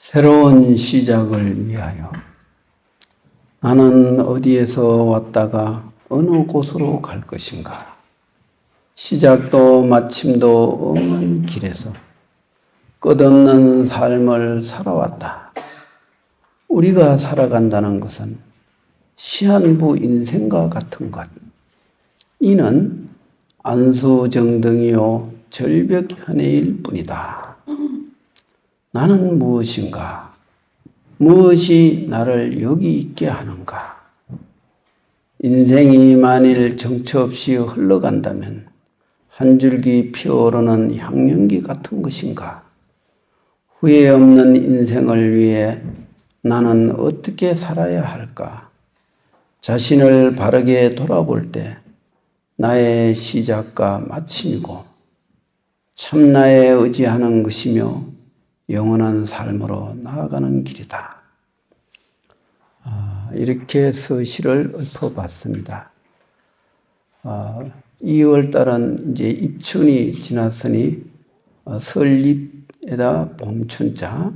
새로운 시작을 위하여 나는 어디에서 왔다가 어느 곳으로 갈 것인가? 시작도 마침도 없는 길에서 끝없는 삶을 살아왔다. 우리가 살아간다는 것은 시한부 인생과 같은 것. 이는 안수정등이요 절벽현해일 뿐이다. 나는 무엇인가? 무엇이 나를 여기 있게 하는가? 인생이 만일 정처 없이 흘러간다면 한 줄기 피어오르는 향연기 같은 것인가? 후회 없는 인생을 위해 나는 어떻게 살아야 할까? 자신을 바르게 돌아볼 때 나의 시작과 마침이고 참나에 의지하는 것이며 영원한 삶으로 나아가는 길이다. 이렇게 해서 시를 읊어봤습니다. 2월달은 이제 입춘이 지났으니 설립에다 봄춘자,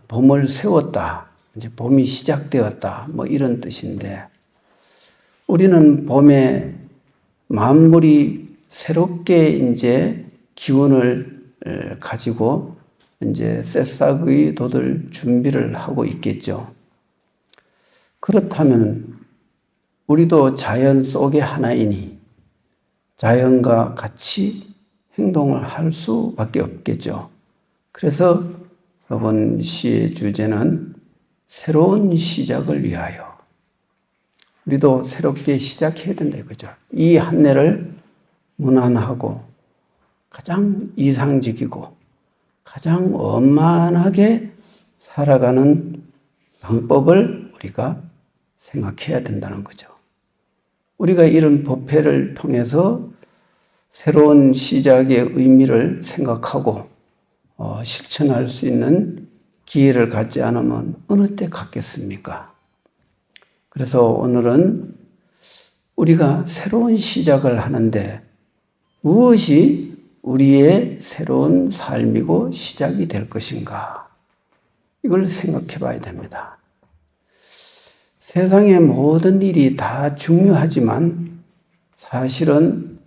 봄을 세웠다, 이제 봄이 시작되었다, 뭐 이런 뜻인데, 우리는 봄에 만물이 새롭게 이제 기운을 가지고 이제 새싹의 돋을 준비를 하고 있겠죠. 그렇다면 우리도 자연 속의 하나이니 자연과 같이 행동을 할 수밖에 없겠죠. 그래서 이번 시의 주제는 새로운 시작을 위하여. 우리도 새롭게 시작해야 된다 이거죠. 이 한 해를 무난하고 가장 이상적이고 가장 원만하게 살아가는 방법을 우리가 생각해야 된다는 거죠. 우리가 이런 법회를 통해서 새로운 시작의 의미를 생각하고 실천할 수 있는 기회를 갖지 않으면 어느 때 갖겠습니까? 그래서 오늘은 우리가 새로운 시작을 하는데 무엇이 우리의 새로운 삶이고 시작이 될 것인가? 이걸 생각해 봐야 됩니다. 세상의 모든 일이 다 중요하지만 사실은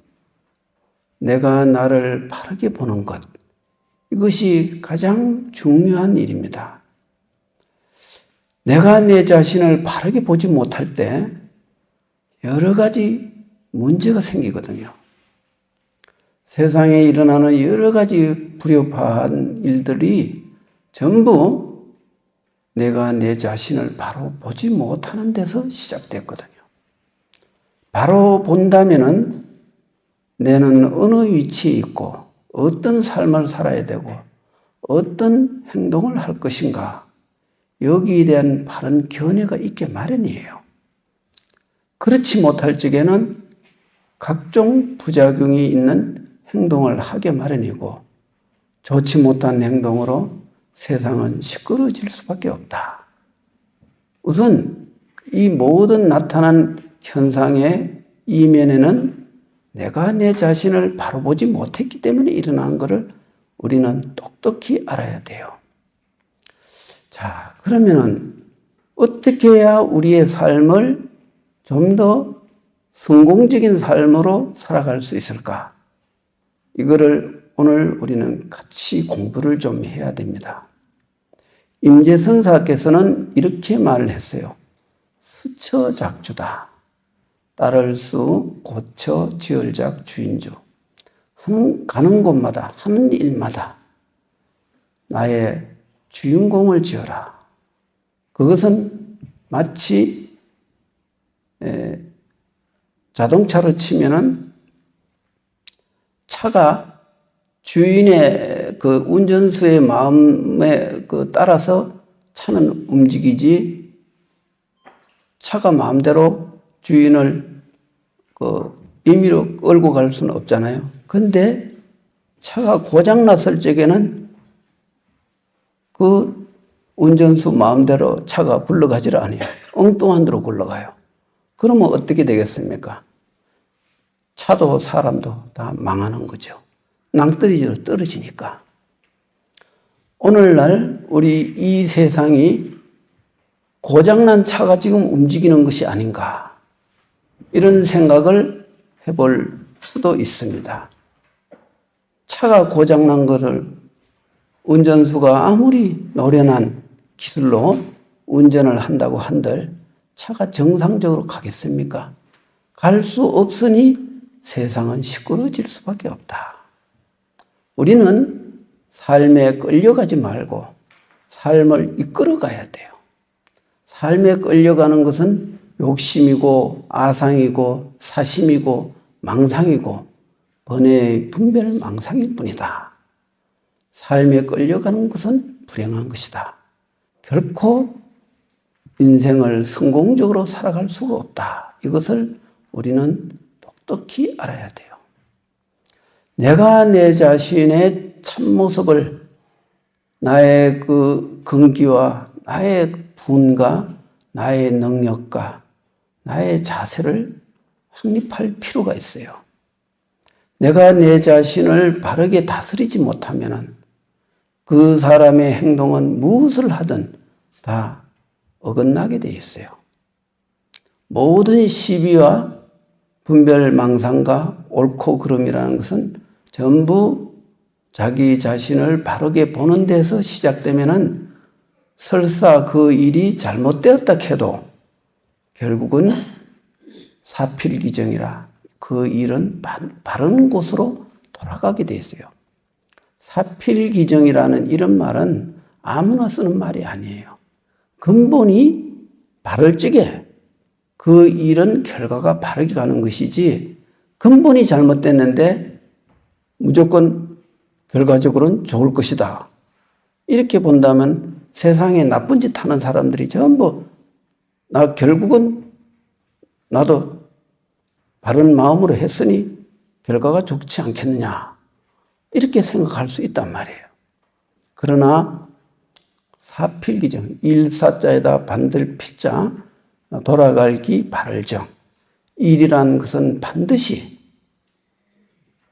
내가 나를 바르게 보는 것, 이것이 가장 중요한 일입니다. 내가 내 자신을 바르게 보지 못할 때 여러 가지 문제가 생기거든요. 세상에 일어나는 여러 가지 불협화한 일들이 전부 내가 내 자신을 바로 보지 못하는 데서 시작됐거든요. 바로 본다면은 내는 어느 위치에 있고 어떤 삶을 살아야 되고 어떤 행동을 할 것인가, 여기에 대한 바른 견해가 있게 마련이에요. 그렇지 못할 적에는 각종 부작용이 있는 행동을 하게 마련이고 좋지 못한 행동으로 세상은 시끄러워질 수밖에 없다. 우선 이 모든 나타난 현상의 이면에는 내가 내 자신을 바로 보지 못했기 때문에 일어난 것을 우리는 똑똑히 알아야 돼요. 자, 그러면은 어떻게 해야 우리의 삶을 좀 더 성공적인 삶으로 살아갈 수 있을까? 이거를 오늘 우리는 같이 공부를 좀 해야 됩니다. 임재선사께서는 이렇게 말을 했어요. 수처작주다. 따를 수 고처 지을작 주인주. 가는 곳마다 하는 일마다 나의 주인공을 지어라. 그것은 마치 자동차로 치면은 차가 주인의 그 운전수의 마음에 따라서 차는 움직이지 차가 마음대로 주인을 임의로 끌고 갈 수는 없잖아요. 근데 차가 고장 났을 적에는 그 운전수 마음대로 차가 굴러가지를 않아요. 엉뚱한 데로 굴러가요. 그러면 어떻게 되겠습니까? 차도 사람도 다 망하는 거죠. 낭떠러지로 떨어지니까. 오늘날 우리 이 세상이 고장난 차가 지금 움직이는 것이 아닌가, 이런 생각을 해볼 수도 있습니다. 차가 고장난 것을 운전수가 아무리 노련한 기술로 운전을 한다고 한들 차가 정상적으로 가겠습니까? 갈 수 없으니 세상은 시끄러워질 수밖에 없다. 우리는 삶에 끌려가지 말고 삶을 이끌어가야 돼요. 삶에 끌려가는 것은 욕심이고 아상이고 사심이고 망상이고 번뇌의 분별망상일 뿐이다. 삶에 끌려가는 것은 불행한 것이다. 결코 인생을 성공적으로 살아갈 수가 없다. 이것을 우리는 똑똑히 알아야 돼요. 내가 내 자신의 참모습을, 나의 그 근기와 나의 분과 나의 능력과 나의 자세를 확립할 필요가 있어요. 내가 내 자신을 바르게 다스리지 못하면 그 사람의 행동은 무엇을 하든 다 어긋나게 되어 있어요. 모든 시비와 분별망상과 옳고 그름이라는 것은 전부 자기 자신을 바르게 보는 데서 시작되면은 설사 그 일이 잘못되었다 해도 결국은 사필기정이라 그 일은 바른 곳으로 돌아가게 돼 있어요. 사필기정이라는 이런 말은 아무나 쓰는 말이 아니에요. 근본이 바를 적에 그 일은 결과가 바르게 가는 것이지, 근본이 잘못됐는데 무조건 결과적으로는 좋을 것이다, 이렇게 본다면 세상에 나쁜 짓 하는 사람들이 전부 결국은 나도 바른 마음으로 했으니 결과가 좋지 않겠느냐, 이렇게 생각할 수 있단 말이에요. 그러나 사필기정, 일사자에다 반들 피자, 돌아갈기 바를정, 일이라는 것은 반드시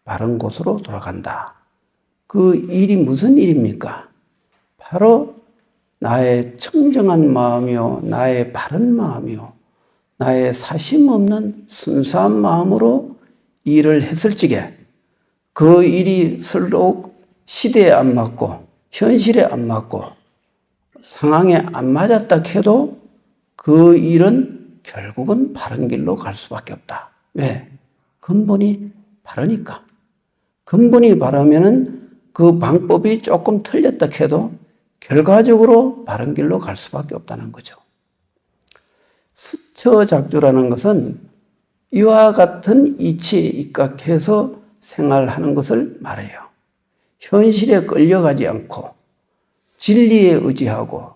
바른 곳으로 돌아간다. 그 일이 무슨 일입니까? 바로 나의 청정한 마음이요, 나의 바른 마음이요, 나의 사심 없는 순수한 마음으로 일을 했을 적에 그 일이 서로 시대에 안 맞고 현실에 안 맞고 상황에 안 맞았다 해도 그 일은 결국은 바른 길로 갈 수밖에 없다. 왜? 근본이 바르니까. 근본이 바르면은 그 방법이 조금 틀렸다 해도 결과적으로 바른 길로 갈 수밖에 없다는 거죠. 수처작주라는 것은 이와 같은 이치에 입각해서 생활하는 것을 말해요. 현실에 끌려가지 않고 진리에 의지하고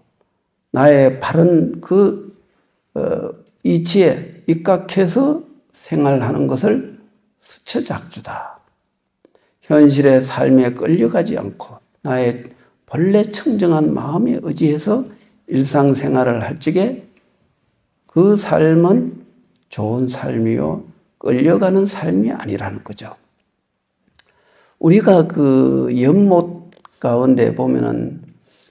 나의 바른 그 이치에 입각해서 생활하는 것을 수처작주다. 현실의 삶에 끌려가지 않고 나의 본래 청정한 마음에 의지해서 일상생활을 할 적에 그 삶은 좋은 삶이요, 끌려가는 삶이 아니라는 거죠. 우리가 그 연못 가운데 보면은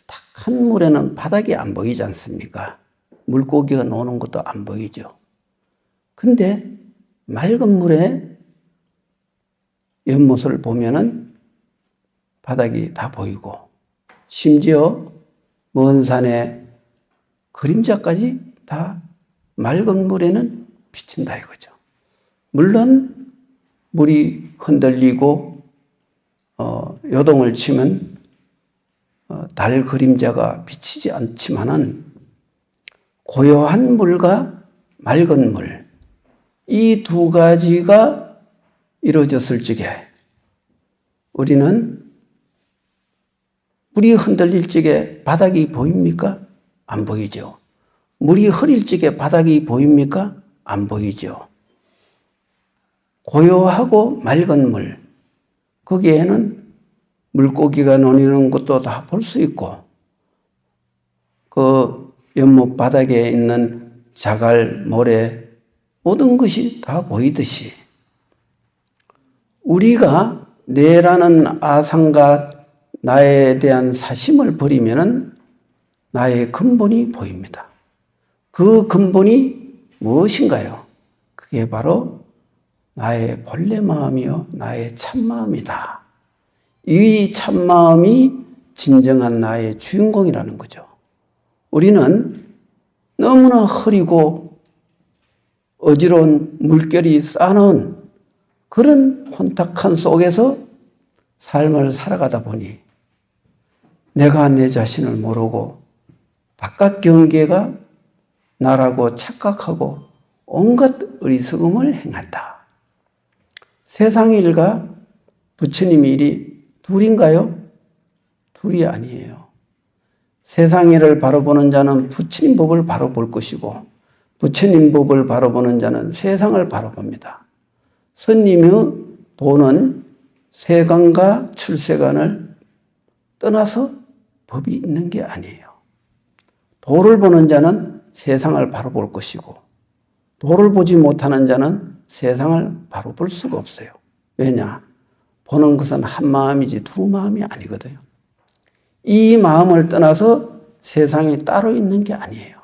탁한 물에는 바닥이 안 보이지 않습니까? 물고기가 노는 것도 안 보이죠. 근데 맑은 물에 연못을 보면은 바닥이 다 보이고, 심지어 먼 산에 그림자까지 다 맑은 물에는 비친다 이거죠. 물론 물이 흔들리고 요동을 치면 달 그림자가 비치지 않지만은 고요한 물과 맑은 물, 이 두 가지가 이루어졌을 적에 우리는 물이 흔들릴 적에 바닥이 보입니까? 안 보이죠. 물이 흐릴 적에 바닥이 보입니까? 안 보이죠. 고요하고 맑은 물, 거기에는 물고기가 노는 것도 다 볼 수 있고, 그 연못 바닥에 있는 자갈, 모래, 모든 것이 다 보이듯이 우리가 내라는 아상과 나에 대한 사심을 버리면은 나의 근본이 보입니다. 그 근본이 무엇인가요? 그게 바로 나의 본래 마음이요, 나의 참마음이다. 이 참마음이 진정한 나의 주인공이라는 거죠. 우리는 너무나 흐리고 어지러운 물결이 쌓아놓은 그런 혼탁한 속에서 삶을 살아가다 보니 내가 내 자신을 모르고 바깥 경계가 나라고 착각하고 온갖 어리석음을 행한다. 세상 일과 부처님 일이 둘인가요? 둘이 아니에요. 세상 일을 바로 보는 자는 부처님 법을 바로 볼 것이고 부처님 법을 바로 보는 자는 세상을 바로 봅니다. 스님의 도는 세간과 출세간을 떠나서 법이 있는 게 아니에요. 도를 보는 자는 세상을 바로 볼 것이고 도를 보지 못하는 자는 세상을 바로 볼 수가 없어요. 왜냐? 보는 것은 한 마음이지 두 마음이 아니거든요. 이 마음을 떠나서 세상이 따로 있는 게 아니에요.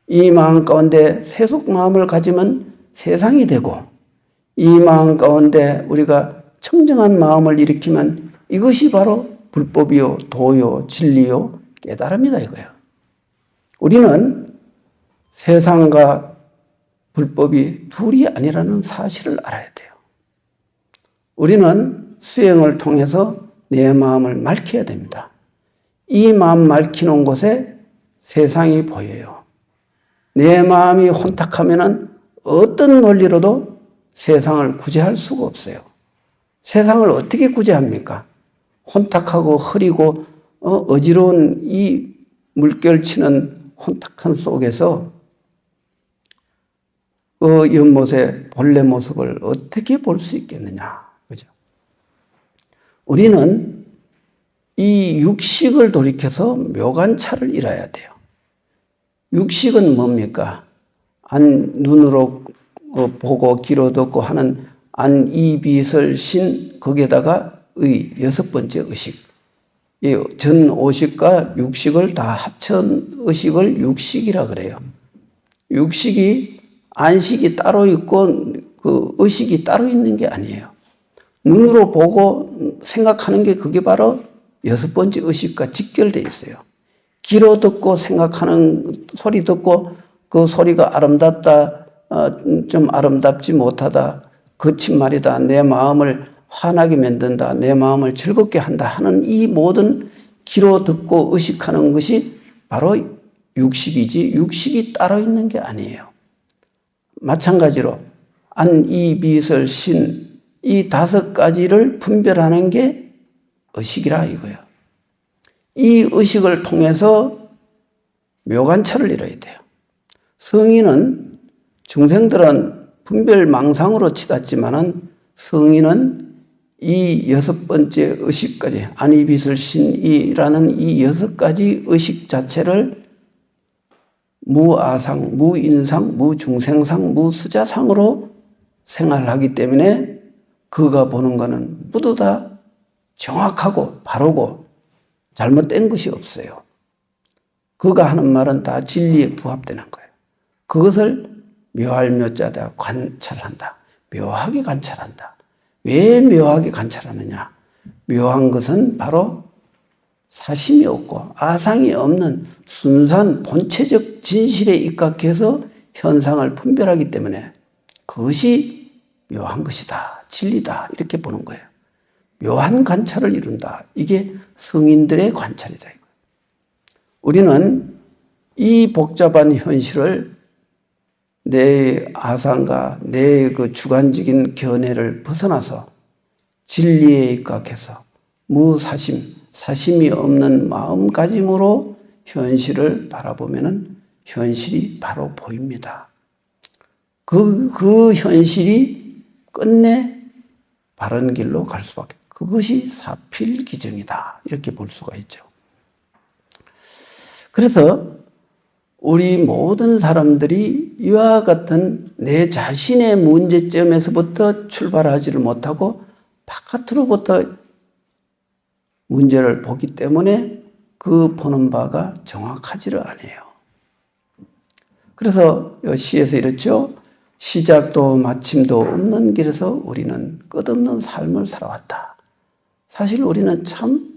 이 마음 가운데 세속 마음을 가지면 세상이 되고 이 마음 가운데 우리가 청정한 마음을 일으키면 이것이 바로 불법이요, 도요, 진리요, 깨달음이다 이거예요. 우리는 세상과 불법이 둘이 아니라는 사실을 알아야 돼요. 우리는 수행을 통해서 내 마음을 맑혀야 됩니다. 이 마음 맑히는 곳에 세상이 보여요. 내 마음이 혼탁하면은 어떤 논리로도 세상을 구제할 수가 없어요. 세상을 어떻게 구제합니까? 혼탁하고 흐리고 어지러운 이 물결치는 혼탁한 속에서 그 연못의 본래 모습을 어떻게 볼 수 있겠느냐. 그죠? 우리는 이 육식을 돌이켜서 묘관찰을 이뤄야 돼요. 육식은 뭡니까? 눈으로 보고 귀로 듣고 하는 안이비설신 거기에다가 의 여섯 번째 의식. 이 전 오식과 육식을 다 합친 의식을 육식이라 그래요. 육식이 안식이 따로 있고 그 의식이 따로 있는 게 아니에요. 눈으로 보고 생각하는 게 그게 바로 여섯 번째 의식과 직결되어 있어요. 귀로 듣고 생각하는 소리 듣고 그 소리가 아름답다, 좀 아름답지 못하다, 거친 말이다, 내 마음을 화나게 만든다, 내 마음을 즐겁게 한다 하는 이 모든 귀로 듣고 의식하는 것이 바로 육식이지 육식이 따로 있는 게 아니에요. 마찬가지로 안, 이, 비, 설, 신 이 다섯 가지를 분별하는 게 의식이라 이거예요. 이 의식을 통해서 묘관찰을 이뤄야 돼요. 성인은 중생들은 분별망상으로 치닫지만은 성인은 이 여섯 번째 의식까지 안이비설신이라는 이 여섯 가지 의식 자체를 무아상, 무인상, 무중생상, 무수자상으로 생활하기 때문에 그가 보는 것은 모두 다 정확하고 바르고 잘못된 것이 없어요. 그가 하는 말은 다 진리에 부합되는 거예요. 그것을 묘할 묘자다 관찰한다. 묘하게 관찰한다. 왜 묘하게 관찰하느냐? 묘한 것은 바로 사심이 없고 아상이 없는 순수한 본체적 진실에 입각해서 현상을 분별하기 때문에 그것이 묘한 것이다. 진리다. 이렇게 보는 거예요. 묘한 관찰을 이룬다. 이게 성인들의 관찰이다. 우리는 이 복잡한 현실을 내 아상과 내 그 주관적인 견해를 벗어나서 진리에 입각해서 무사심, 사심이 없는 마음가짐으로 현실을 바라보면은 현실이 바로 보입니다. 그 현실이 끝내 바른 길로 갈 수밖에. 그것이 사필기정이다. 이렇게 볼 수가 있죠. 그래서 우리 모든 사람들이 이와 같은 내 자신의 문제점에서부터 출발하지를 못하고 바깥으로부터 문제를 보기 때문에 그 보는 바가 정확하지를 않아요. 그래서 이 시에서 이렇죠. 시작도 마침도 없는 길에서 우리는 끝없는 삶을 살아왔다. 사실 우리는 참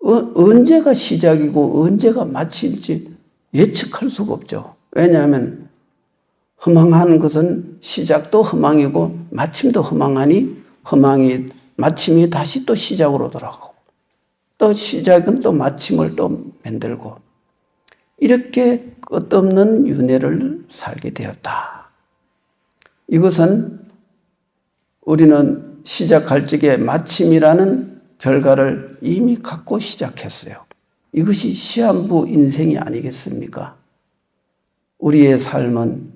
언제가 시작이고 언제가 마침일지 예측할 수가 없죠. 왜냐하면 허망한 것은 시작도 허망이고 마침도 허망하니 허망이 마침이 다시 또 시작으로 돌아가고 또 시작은 또 마침을 또 만들고 이렇게 끝없는 윤회를 살게 되었다. 이것은 우리는 시작할 적에 마침이라는 결과를 이미 갖고 시작했어요. 이것이 시한부 인생이 아니겠습니까? 우리의 삶은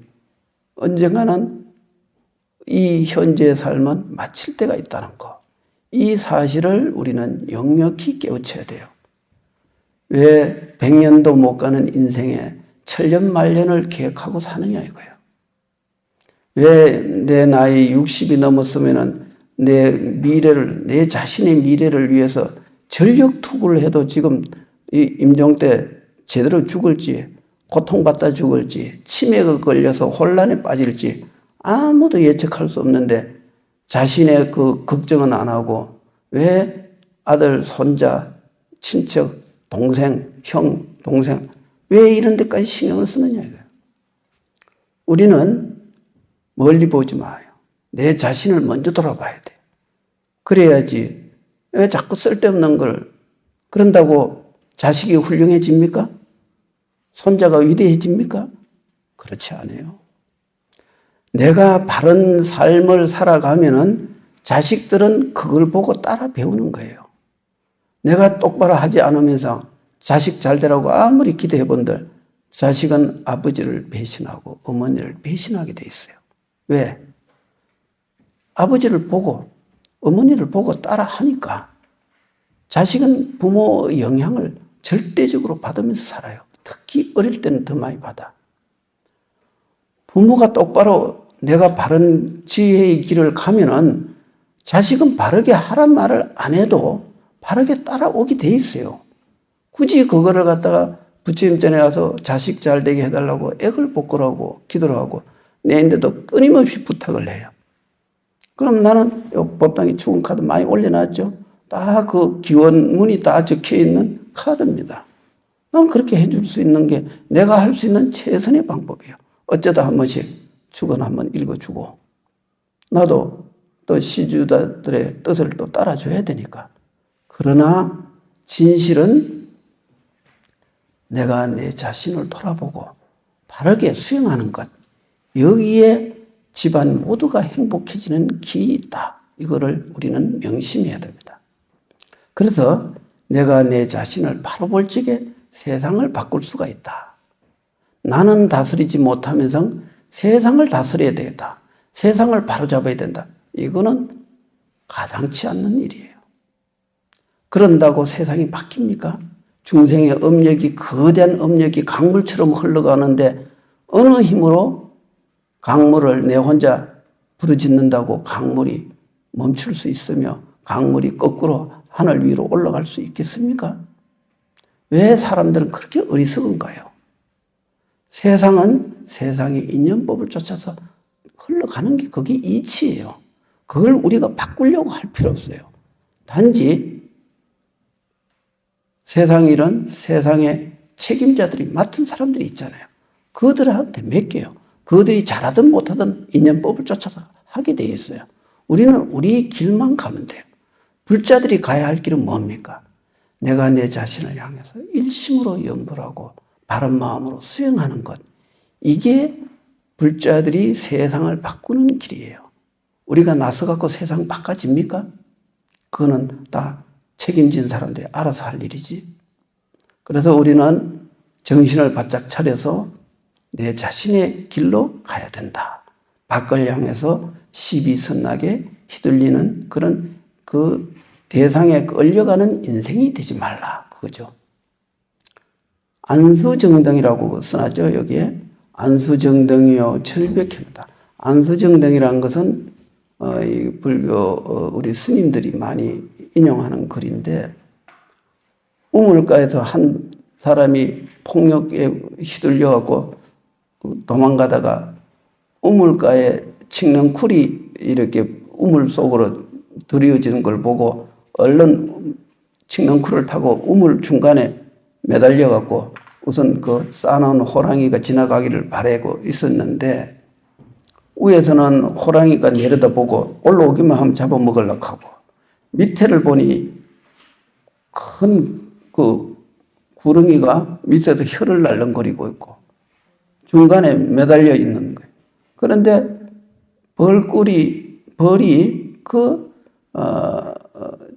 언젠가는 이 현재의 삶은 마칠 때가 있다는 것. 이 사실을 우리는 역력히 깨우쳐야 돼요. 왜 100년도 못 가는 인생에 천년만년을 계획하고 사느냐 이거예요. 왜 내 나이 60이 넘었으면은 내 미래를, 내 자신의 미래를 위해서 전력 투구를 해도 지금 이 임종 때 제대로 죽을지, 고통받다 죽을지, 치매가 걸려서 혼란에 빠질지 아무도 예측할 수 없는데 자신의 그 걱정은 안 하고 왜 아들, 손자, 친척, 동생, 형, 동생 왜 이런 데까지 신경을 쓰느냐 이거예요. 우리는 멀리 보지 마요. 내 자신을 먼저 돌아봐야 돼. 그래야지 왜 자꾸 쓸데없는 걸 그런다고 자식이 훌륭해집니까? 손자가 위대해집니까? 그렇지 않아요. 내가 바른 삶을 살아가면은 자식들은 그걸 보고 따라 배우는 거예요. 내가 똑바로 하지 않으면서 자식 잘 되라고 아무리 기도해 본들 자식은 아버지를 배신하고 어머니를 배신하게 돼 있어요. 왜? 아버지를 보고 어머니를 보고 따라 하니까 자식은 부모의 영향을 절대적으로 받으면서 살아요. 특히 어릴 때는 더 많이 받아. 부모가 똑바로 내가 바른 지혜의 길을 가면은 자식은 바르게 하란 말을 안 해도 바르게 따라오게 돼 있어요. 굳이 그거를 갖다가 부처님 전에 가서 자식 잘 되게 해달라고 애걸 복걸하고 기도를 하고 내인데도 끊임없이 부탁을 해요. 그럼 나는 법당에 죽은 카드 많이 올려놨죠. 다 그 기원문이 다 적혀있는 카드입니다. 난 그렇게 해줄 수 있는 게 내가 할 수 있는 최선의 방법이에요. 어쩌다 한 번씩 축원 한번 읽어주고 나도 또 시주자들의 뜻을 또 따라줘야 되니까. 그러나 진실은 내가 내 자신을 돌아보고 바르게 수행하는 것. 여기에 집안 모두가 행복해지는 길이 있다. 이거를 우리는 명심해야 됩니다. 그래서 내가 내 자신을 바로 볼 적에 세상을 바꿀 수가 있다. 나는 다스리지 못하면서 세상을 다스려야 되겠다. 세상을 바로잡아야 된다. 이거는 가당치 않는 일이에요. 그런다고 세상이 바뀝니까? 중생의 업력이 거대한 업력이 강물처럼 흘러가는데 어느 힘으로 강물을 내 혼자 부르짖는다고 강물이 멈출 수 있으며 강물이 거꾸로 하늘 위로 올라갈 수 있겠습니까? 왜 사람들은 그렇게 어리석은가요? 세상은 세상의 인연법을 쫓아서 흘러가는 게 그게 이치예요. 그걸 우리가 바꾸려고 할 필요 없어요. 단지 세상 일은 세상의 책임자들이 맡은 사람들이 있잖아요. 그들한테 맡겨요. 그들이 잘하든 못하든 인연법을 쫓아서 하게 돼 있어요. 우리는 우리 길만 가면 돼요. 불자들이 가야 할 길은 뭡니까? 내가 내 자신을 향해서 일심으로 염불하고 바른 마음으로 수행하는 것. 이게 불자들이 세상을 바꾸는 길이에요. 우리가 나서갖고 세상 바꿔집니까? 그거는 다 책임진 사람들이 알아서 할 일이지. 그래서 우리는 정신을 바짝 차려서 내 자신의 길로 가야 된다. 밖을 향해서 시비선락에 휘둘리는 그런 그 대상에 끌려가는 인생이 되지 말라. 그거죠. 안수정등이라고 써놨죠. 여기에. 안수정등이요 철벽현다. 안수정등이라는 것은 이 불교 우리 스님들이 많이 인용하는 글인데 우물가에서 한 사람이 폭력에 휘둘려 갖고 도망가다가 우물가에 칡렁쿨이 이렇게 우물 속으로 들이어지는 걸 보고 얼른 칡렁쿨을 타고 우물 중간에 매달려 갖고 우선 그 싸놓은 호랑이가 지나가기를 바라고 있었는데, 위에서는 호랑이가 내려다보고 올라오기만 하면 잡아먹으려고 하고, 밑에를 보니 큰 그 구렁이가 밑에서 혀를 날름거리고 있고 중간에 매달려 있는 거예요. 그런데 벌이 그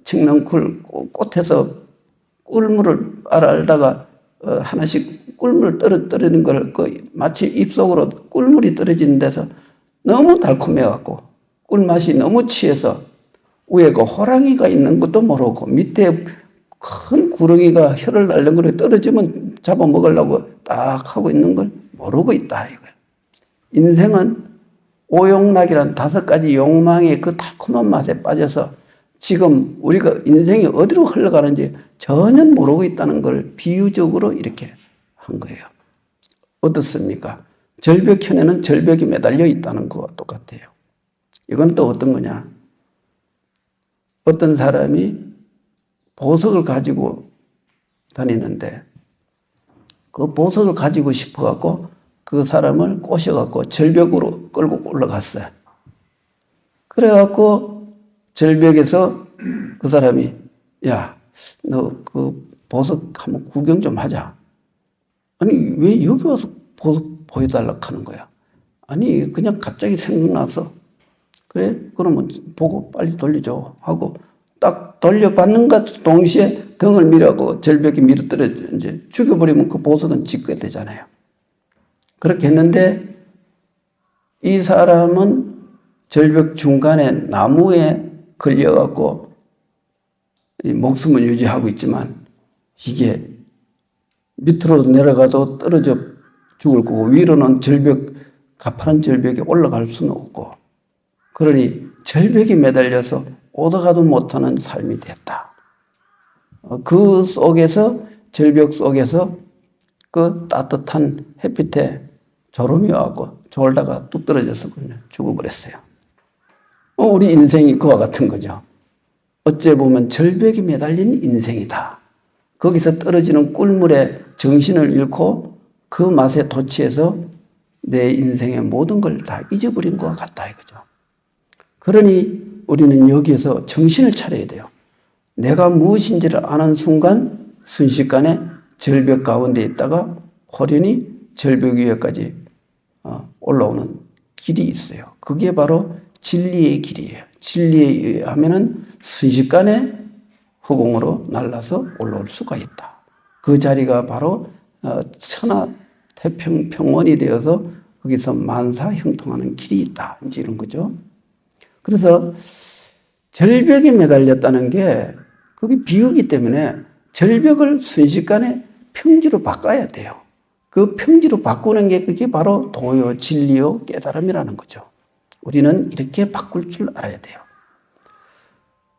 칡렁쿨 꽃에서 꿀물을 알다가 하나씩 꿀물 떨어뜨리는 걸 마치 입속으로 꿀물이 떨어지는 데서 너무 달콤해갖고 꿀맛이 너무 취해서 위에 그 호랑이가 있는 것도 모르고 밑에 큰 구렁이가 혀를 날름거리고 떨어지면 잡아먹으려고 딱 하고 있는 걸 모르고 있다 이거예요. 인생은 오욕락이란 5가지 욕망의 그 달콤한 맛에 빠져서 지금 우리가 인생이 어디로 흘러가는지 전혀 모르고 있다는 걸 비유적으로 이렇게 한 거예요. 어떻습니까? 절벽현에는 절벽이 매달려 있다는 거와 똑같아요. 이건 또 어떤 거냐? 어떤 사람이 보석을 가지고 다니는데 그 보석을 가지고 싶어갖고 그 사람을 꼬셔갖고 절벽으로 끌고 올라갔어요. 그래갖고 절벽에서 그 사람이 야, 너 그 보석 한번 구경 좀 하자. 아니 왜 여기 와서 보석 보여달라고 하는 거야? 아니 그냥 갑자기 생각나서 그래 그러면 보고 빨리 돌려줘 하고 딱 돌려받는 것 동시에 등을 밀어고 절벽이 밀어 떨어져 이제 죽여버리면 그 보석은 짓게 되잖아요. 그렇게 했는데 이 사람은 절벽 중간에 나무에 걸려갖고 목숨을 유지하고 있지만 이게 밑으로 내려가도 떨어져 죽을 거고 위로는 절벽, 가파른 절벽에 올라갈 수는 없고 그러니 절벽에 매달려서 오다가도 못하는 삶이 됐다. 그 속에서 절벽 속에서 그 따뜻한 햇빛에 졸음이 와갖고 졸다가 뚝 떨어져서 그냥 죽어버렸어요. 우리 인생이 그와 같은 거죠. 어째 보면 절벽에 매달린 인생이다. 거기서 떨어지는 꿀물에 정신을 잃고 그 맛에 도취해서 내 인생의 모든 걸 다 잊어버린 것과 같다 이거죠. 그러니 우리는 여기에서 정신을 차려야 돼요. 내가 무엇인지를 아는 순간 순식간에 절벽 가운데 있다가 호련히 절벽 위에까지 올라오는 길이 있어요. 그게 바로 진리의 길이에요. 진리에 의하면은 순식간에 허공으로 날아서 올라올 수가 있다. 그 자리가 바로 천하 태평 평원이 되어서 거기서 만사 형통하는 길이 있다. 이제 이런 거죠. 그래서 절벽에 매달렸다는 게 그게 비유기 때문에 절벽을 순식간에 평지로 바꿔야 돼요. 그 평지로 바꾸는 게 그게 바로 도요, 진리요, 깨달음이라는 거죠. 우리는 이렇게 바꿀 줄 알아야 돼요.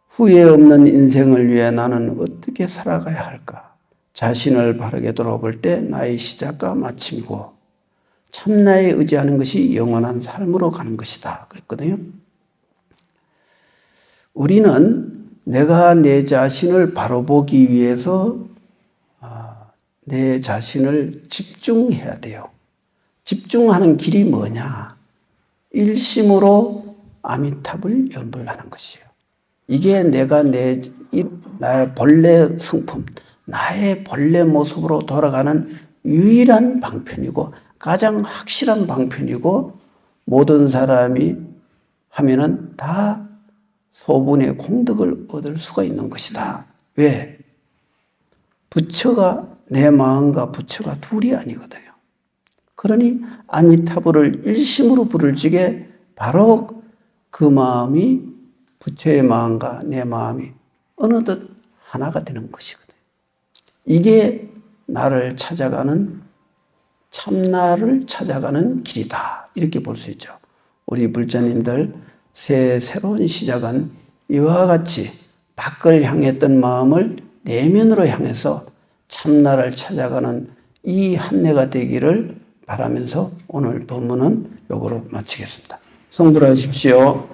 후회 없는 인생을 위해 나는 어떻게 살아가야 할까? 자신을 바르게 돌아볼 때 나의 시작과 마침이고 참나에 의지하는 것이 영원한 삶으로 가는 것이다. 그랬거든요. 우리는 내가 내 자신을 바로 보기 위해서 내 자신을 집중해야 돼요. 집중하는 길이 뭐냐? 일심으로 아미타불 연불하는 것이에요. 이게 내가 나의 본래 성품, 나의 본래 모습으로 돌아가는 유일한 방편이고 가장 확실한 방편이고 모든 사람이 하면은 다 소분의 공덕을 얻을 수가 있는 것이다. 왜? 부처가 내 마음과 부처가 둘이 아니거든요. 그러니 아미타불을 일심으로 부를 적에 바로 그 마음이 부처의 마음과 내 마음이 어느덧 하나가 되는 것이거든요. 이게 나를 찾아가는 참나를 찾아가는 길이다. 이렇게 볼 수 있죠. 우리 불자님들 새로운 시작은 이와 같이 밖을 향했던 마음을 내면으로 향해서 참나를 찾아가는 이 한 해가 되기를 바라면서 오늘 본문은 요거로 마치겠습니다. 성불하십시오.